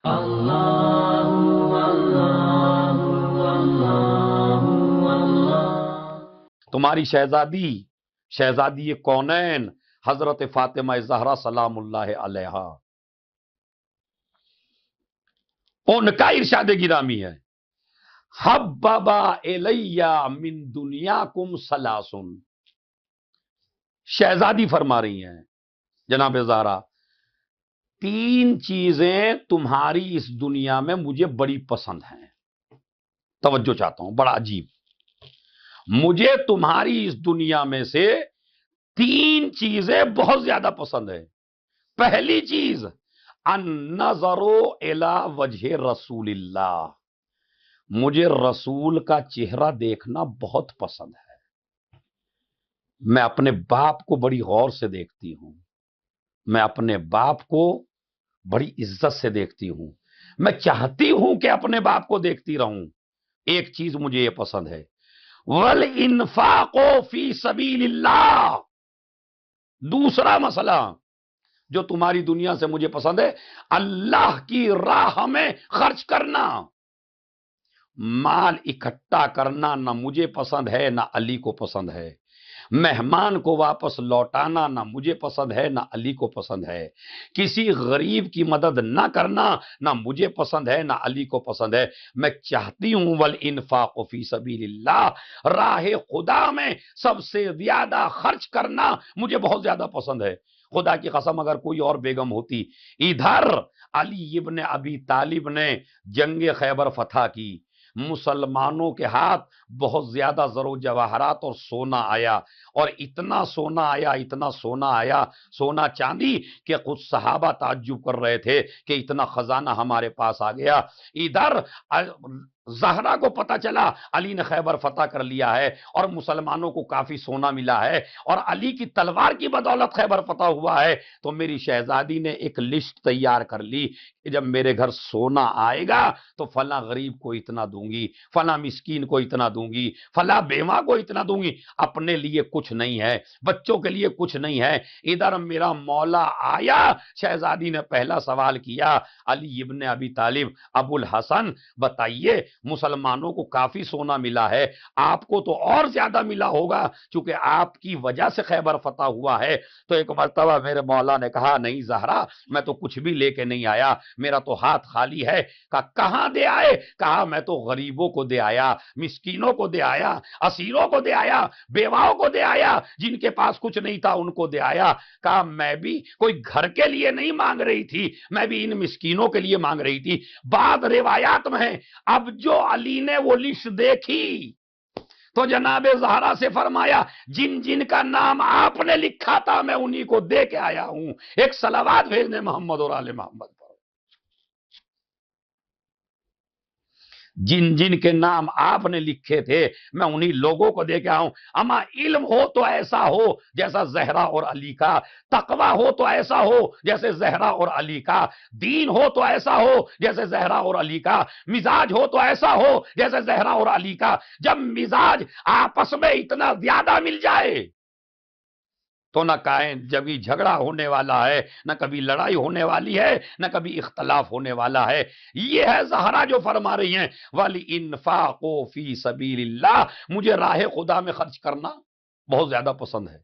اللہ اللہ اللہ اللہ۔ تمہاری شہزادی کونین حضرت فاطمہ زہرا سلام اللہ علیہا، ان کا ارشاد گرامی ہے، حببا الیہ من دنیاکم ثلاثن، شہزادی فرما رہی ہیں جناب زہرا، تین چیزیں تمہاری اس دنیا میں مجھے بڑی پسند ہیں، توجہ چاہتا ہوں، بڑا عجیب، مجھے تمہاری اس دنیا میں سے تین چیزیں بہت زیادہ پسند ہیں۔ پہلی چیز النظر الی وجہ رسول اللہ، مجھے رسول کا چہرہ دیکھنا بہت پسند ہے، میں اپنے باپ کو بڑی غور سے دیکھتی ہوں، میں اپنے باپ کو بڑی عزت سے دیکھتی ہوں، میں چاہتی ہوں کہ اپنے باپ کو دیکھتی رہوں، ایک چیز مجھے یہ پسند ہے، والانفاق فی سبیل اللہ، دوسرا مسئلہ جو تمہاری دنیا سے مجھے پسند ہے، اللہ کی راہ میں خرچ کرنا، مال اکٹھا کرنا نہ مجھے پسند ہے نہ علی کو پسند ہے، مہمان کو واپس لوٹانا نہ مجھے پسند ہے نہ علی کو پسند ہے، کسی غریب کی مدد نہ کرنا نہ مجھے پسند ہے نہ علی کو پسند ہے، میں چاہتی ہوں والانفاق فی سبیل اللہ، راہ خدا میں سب سے زیادہ خرچ کرنا مجھے بہت زیادہ پسند ہے۔ خدا کی قسم اگر کوئی اور بیگم ہوتی، ادھر علی ابن ابی طالب نے جنگ خیبر فتح کی، مسلمانوں کے ہاتھ بہت زیادہ زر و جواہرات اور سونا آیا، اور اتنا سونا آیا، اتنا سونا آیا، سونا چاندی، کہ خود صحابہ تعجب کر رہے تھے کہ اتنا خزانہ ہمارے پاس آ گیا۔ ادھر زہرا کو پتا چلا علی نے خیبر فتح کر لیا ہے اور مسلمانوں کو کافی سونا ملا ہے اور علی کی تلوار کی بدولت خیبر فتح ہوا ہے، تو میری شہزادی نے ایک لسٹ تیار کر لی کہ جب میرے گھر سونا آئے گا تو فلاں غریب کو اتنا دوں گی، فلاں مسکین کو اتنا دوں گی، فلاں بیوہ کو اتنا دوں گی، اپنے لیے کچھ نہیں ہے، بچوں کے لیے کچھ نہیں ہے۔ ادھر میرا مولا آیا، شہزادی نے پہلا سوال کیا، علی ابن ابی طالب، ابو الحسن بتائیے، مسلمانوں کو کافی سونا ملا ہے، آپ کو تو اور زیادہ ملا ہوگا چونکہ آپ کی وجہ سے خیبر فتح ہوا ہے۔ تو ایک مرتبہ میرے مولا نے کہا، نہیں زہرا، میں تو کچھ بھی لے کے نہیں آیا، میرا تو ہاتھ خالی ہے۔ کہا کہاں دے آئے؟ کہا میں تو غریبوں کو دے آیا، مسکینوں کو دے آیا، اسیروں کو دے آیا، بیواؤں کو دے آیا، جن کے پاس کچھ نہیں تھا ان کو دے آیا۔ کہا میں بھی کوئی گھر کے لیے نہیں مانگ رہی تھی، میں بھی ان مسکینوں کے لیے مانگ رہی تھی۔ بعض روایات میں ہے، اب جو علی نے وہ لسٹ دیکھی تو جناب زہرا سے فرمایا، جن جن کا نام آپ نے لکھا تھا میں انہی کو دے کے آیا ہوں، ایک صلوات بھیجنے محمد اور آل محمد پر۔ جن جن کے نام آپ نے لکھے تھے میں انہی لوگوں کو دے کے آؤں۔ اما علم ہو تو ایسا ہو جیسا زہرا اور علی کا، تقوی ہو تو ایسا ہو جیسے زہرا اور علی کا، دین ہو تو ایسا ہو جیسے زہرا اور علی کا، مزاج ہو تو ایسا ہو جیسے زہرا اور علی کا۔ جب مزاج آپس میں اتنا زیادہ مل جائے تو نہ کہیں جبھی جھگڑا ہونے والا ہے، نہ کبھی لڑائی ہونے والی ہے، نہ کبھی اختلاف ہونے والا ہے۔ یہ ہے زہرا جو فرما رہی ہیں، وَلِإِنفَاقُ فِي سَبِيلِ اللَّهِ، مجھے راہ خدا میں خرچ کرنا بہت زیادہ پسند ہے۔